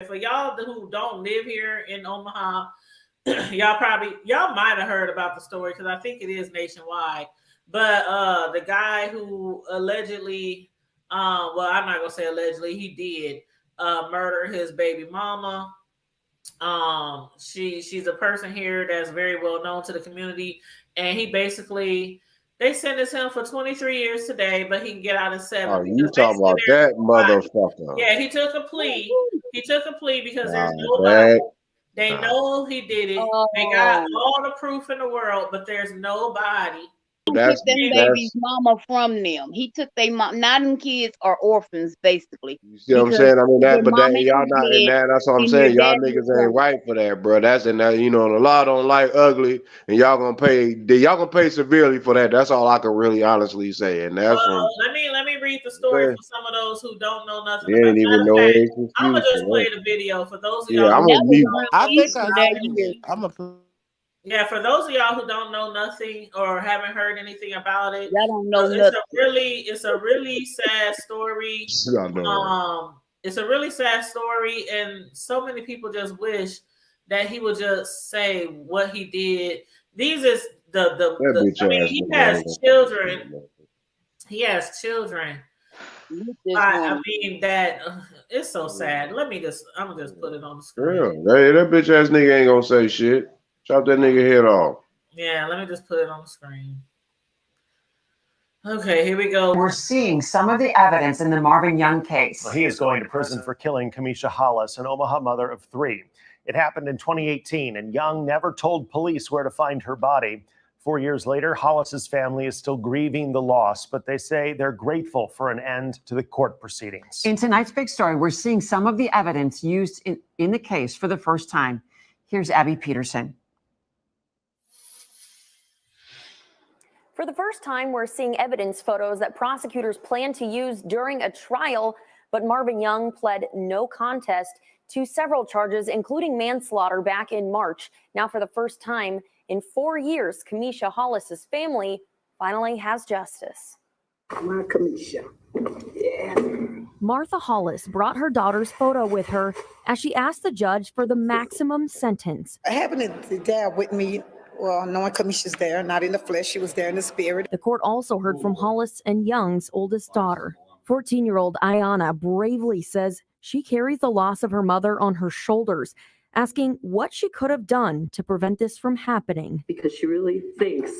For y'all who don't live here in Omaha, y'all might have heard about the story because I think it is nationwide. But the guy who allegedly, well, I'm not gonna say allegedly, he did murder his baby mama. She's a person here that's very well known to the community, and he basically they sentenced him for 23 years today, but he can get out in Oh, 7 you because talking basically about there's that no body. motherfucker? Yeah, he took a plea. He took a plea because there's Nah, no body. that. They Nah. know he did it. They got Oh, all the proof in the world, but there's no body. he took That's them babies' that's. mama from them. He took they mom. Now them kids are orphans basically You see what I'm because saying? I mean their that, but that mama y'all is not in dead that. That's what I'm and their saying. Y'all daddy is niggas ain't gone. right for that, bro. That's in that. You know, the law don't like ugly, and y'all gonna pay. Y'all gonna pay severely for that. That's all I can really honestly say, and that's from. Well, let me read the story for some of those who don't know nothing There about. ain't even Matter of no fact, I'm excuse gonna for just that. play the video for those of Yeah, y'all I'm who That on was mute. don't I know think released I for nothing that about seen year. it. it. I'm a. Yeah, for those of y'all who don't know nothing or haven't heard anything about it, Y'all don't know it's nothing. it's a really sad story. I know. It's a really sad story, and so many people just wish that he would just say what he did. These is That the bitch I mean, ass he nigga has ain't gonna say children. shit, man. He has children. Look this I woman. mean that it's so sad. I'm gonna just put it on the screen. Yeah, that bitch ass nigga ain't gonna say shit. Chop that nigga head off. Yeah, let me just put it on the screen. Okay, here we go. We're seeing some of the evidence in the Marvin Young case. Well, he is going to prison for killing Camisha Hollis, an Omaha mother of 3. It happened in 2018, and Young never told police where to find her body. 4 years later, Hollis's family is still grieving the loss, but they say they're grateful for an end to the court proceedings. In tonight's big story, we're seeing some of the evidence used in the case for the first time. Here's Abby Peterson. For the first time, we're seeing evidence photos that prosecutors plan to use during a trial, but Marvin Young pled no contest to several charges, including manslaughter back in March. Now, for the first time in 4 years, Camisha Hollis's family finally has justice. My Camisha. Yeah. Martha Hollis brought her daughter's photo with her as she asked the judge for the maximum sentence. I happened to dad with me. Well, knowing Camisha's there, not in the flesh, she was there in the spirit. The court also heard from Hollis and Young's oldest daughter. 14-year-old Ayanna bravely says she carries the loss of her mother on her shoulders, asking what she could have done to prevent this from happening. Because she really thinks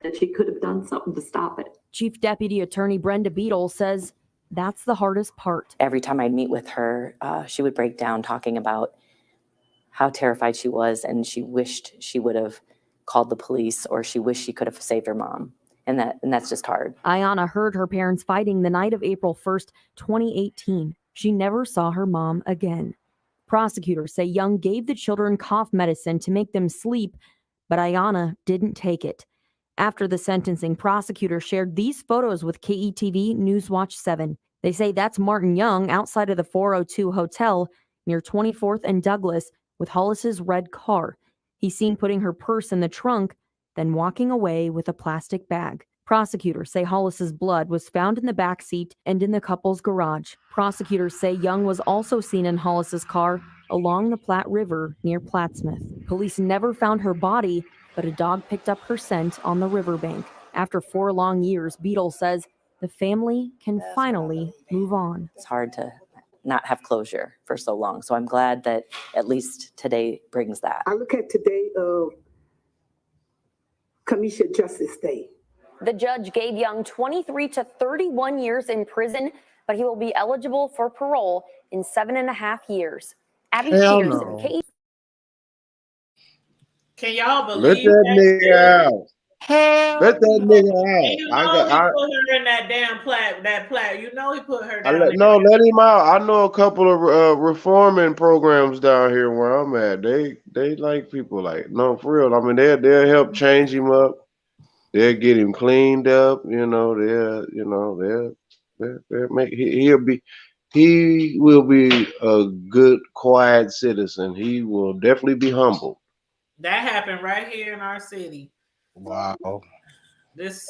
that she could have done something to stop it. Chief Deputy Attorney Brenda Beadle says that's the hardest part. Every time I'd meet with her, she would break down talking about how terrified she was, and she wished she would have called the police, or she wished she could have saved her mom. And that's just hard. Ayanna heard her parents fighting the night of April 1st, 2018. She never saw her mom again. Prosecutors say Young gave the children cough medicine to make them sleep, but Ayanna didn't take it. After the sentencing, prosecutors shared these photos with KETV Newswatch 7. They say that's Martin Young outside of the 402 Hotel near 24th and Douglas with Hollis's red car. He's seen putting her purse in the trunk, then walking away with a plastic bag. Prosecutors say Hollis's blood was found in the back seat and in the couple's garage. Prosecutors say Young was also seen in Hollis's car along the Platte River near Plattsmouth. Police never found her body, but a dog picked up her scent on the riverbank. After 4 long years, Beadle says the family can finally move on. It's hard to not have closure for so long. So I'm glad that at least today brings that. I look at today of Camisha Justice Day. The judge gave Young 23 to 31 years in prison, but he will be eligible for parole in 7.5 years. Abby Hell Peterson, no. Can y'all Let believe that that nigga shit? out. Hell Let that no. nigga And out. you I know got. he put her in that damn plat. You know he put her I down let there. no let him out. I know a couple of reforming programs down here where I'm at. They like people like no for real. I mean they'll help change him up. They'll get him cleaned up. They'll make he will be a good quiet citizen. He will definitely be humble. That happened right here in our city. Wow. This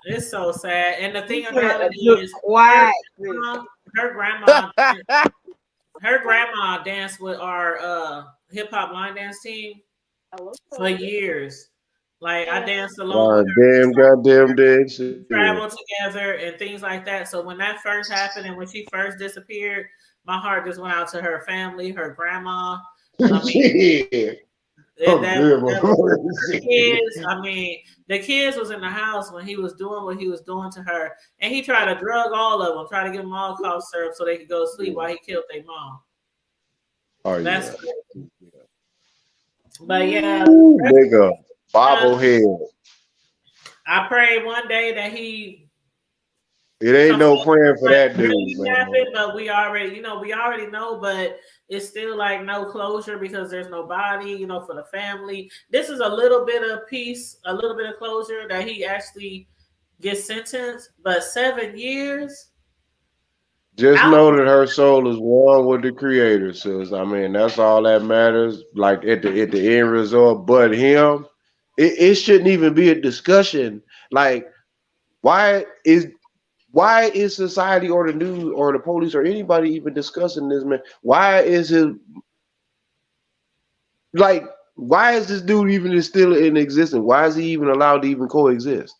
is so sad. And the He thing said about a it good is quiet. her grandma her grandma danced with our hip hop line dance team for years. Like I danced along with her. Damn goddamn dead serious. Travel together and things like that. So when that first happened and when she first disappeared, my heart just went out to her family, her grandma. I mean, the kids. I mean, the kids was in the house when he was doing what he was doing to her, and he tried to drug all of them, try to give them all cough syrup so they could go to sleep while he killed their mom. Oh, That's yeah. But yeah, nigga, bobblehead. I pray one day that he. It ain't no praying for that dude, man. Happen, but we already know, but it's still like no closure because there's no body, for the family. This is a little bit of peace, a little bit of closure that he actually gets sentenced, but 7 years. Just know that her soul is one with the Creator, sis. I mean, that's all that matters. Like at the end result, but him, it shouldn't even be a discussion. Like, why is society or the news or the police or anybody even discussing this, man? Why is this dude even still in existence? Why is he even allowed to even coexist?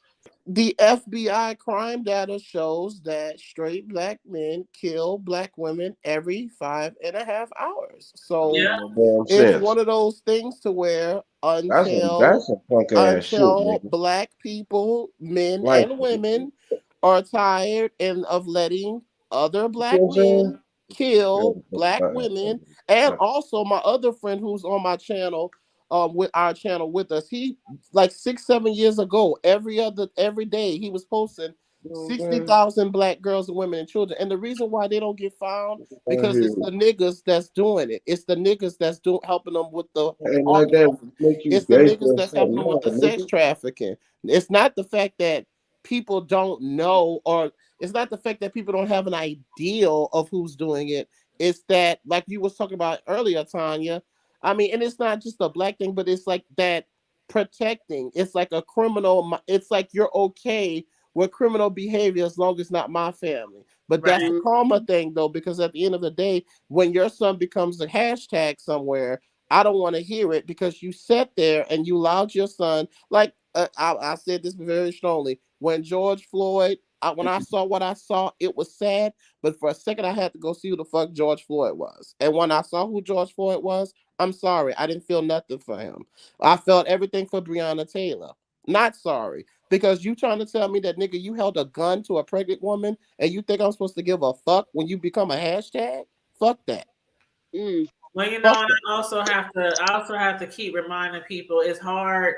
The FBI crime data shows that straight black men kill black women every 5.5 hours. So it's one of those things to where until black people, men and women, are tired of letting other black men kill black women. And also my other friend who's on my channel, with our channel with us, he like 6-7 years ago, every day he was posting 60,000 black girls and women and children. And the reason why they don't get found, because it's the niggas that's doing it. It's the niggas that's helping them with the it's the niggas that's helping them with the sex trafficking. It's not the fact that people don't know, or it's not the fact that people don't have an ideal of who's doing it. It's that, like you was talking about earlier, Tanya. I mean, and it's not just a black thing, but it's like that protecting. It's like a criminal. It's like you're okay with criminal behavior as long as it's not my family. But that's a karma thing, though, because at the end of the day, when your son becomes a hashtag somewhere, I don't want to hear it, because you sat there and you allowed your son, like I said this very strongly, when George Floyd, when I saw what I saw, it was sad. But for a second, I had to go see who the fuck George Floyd was. And when I saw who George Floyd was, I'm sorry, I didn't feel nothing for him. I felt everything for Breonna Taylor. Not sorry. Because you trying to tell me that, nigga, you held a gun to a pregnant woman and you think I'm supposed to give a fuck when you become a hashtag? Fuck that. Well, and I also have to keep reminding people it's hard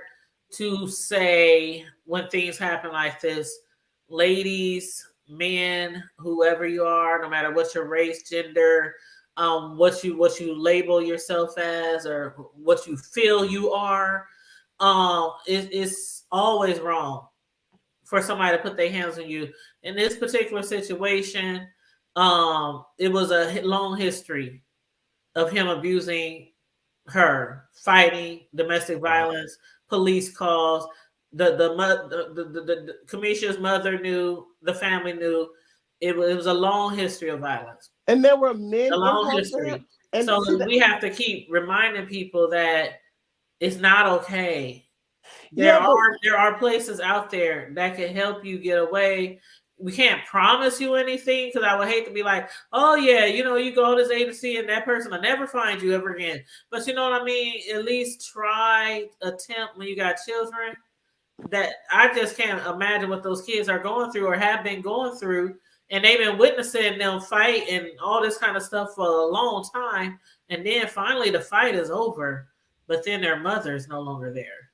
to say when things happen like this, ladies, men, whoever you are, no matter what your race, gender, what you label yourself as, or what you feel you are, it's always wrong for somebody to put their hands on you. In this particular situation, it was a long history of him abusing her, fighting, domestic violence, police calls. The Camisha's mother knew, the family knew. It was a long history of violence. And there were men. A long history. And so we have to keep reminding people that it's not okay. There are places out there that can help you get away. We can't promise you anything, because I would hate to be like, oh yeah, you go to this agency and that person will never find you ever again. But you know what I mean? At least attempt when you got children. That I just can't imagine what those kids are going through or have been going through. And they've been witnessing them fight and all this kind of stuff for a long time. And then finally the fight is over, but then their mother is no longer there.